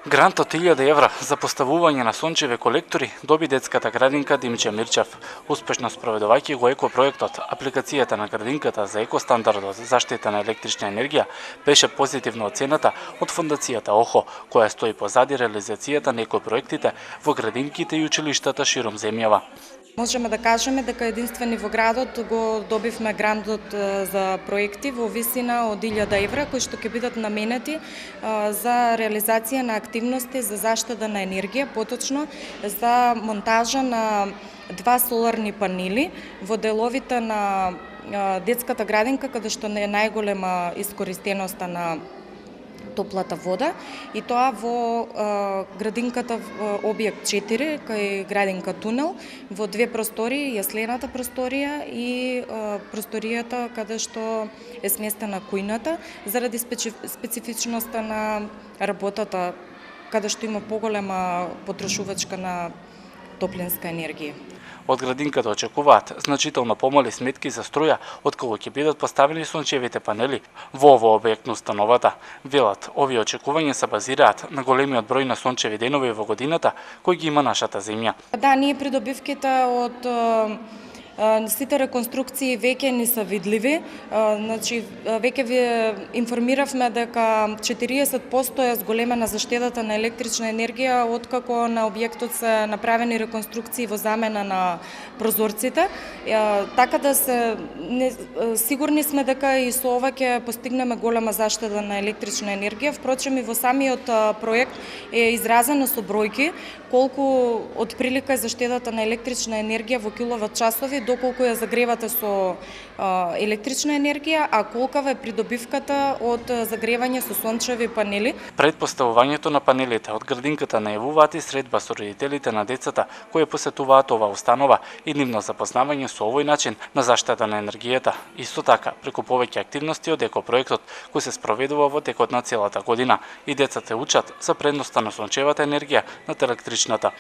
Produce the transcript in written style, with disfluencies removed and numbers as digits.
Грант од 1000 евра за поставување на сончеви колектори доби детската градинка Димче Мирчев. Успешно спроведувајќи го екопроектот, апликацијата на градинката за екостандардот за заштита на електрична енергија беше позитивно оцената од фондацијата ОХО, која стои позади реализацијата на екопроектите во градинките и училиштата широм земјава. Можеме да кажеме дека единствени во градот го добивме грантот за проекти во висина од 1000 евра, кои што ќе бидат наменети за реализација на активности за заштита на енергија, поточно за монтажа на 2 соларни панели во деловите на детската градинка, каде што не е најголема искористеноста на топлата вода, и тоа во градинката објект 4, кај градинка Тунел, во 2 простории, јаслената просторија и просторијата каде што е сместена кујната, заради специфичноста на работата, каде што има поголема потрошувачка на топлинска енергија. Од градинката очекуваат значително помали сметки за струја откако ќе бидат поставени сончевите панели во овој објект на установата. Велат, овие очекувања се базираат на големиот број на сончеви денови во годината кои ги има нашата земја. Да, ние придобивките од сите реконструкции веќе ни се видливи. Значи, веќе ви информиравме дека 40% е зголемена заштедата на електрична енергија откако на објектот се направени реконструкции во замена на прозорците. Така да сигурни сме дека и со ова ќе постигнеме голема заштеда на електрична енергија. Впрочем, и во самиот проект е изразено со бројки колку отприлика е заштедата на електрична енергија во киловат часови, доколку ја загревате со електрична енергија, а колкава е придобивката од загревање со сончеви панели. Пред поставувањето на панелите од градинката најавуваат и средба со родителите на децата кои посетуваат оваа установа и нивно запознавање со овој начин на заштита на енергијата. Исто така, преку повеќе активности од екопроектот кој се спроведува во текот на целата година и децата учат за предноста на сончевата енергија над електричната.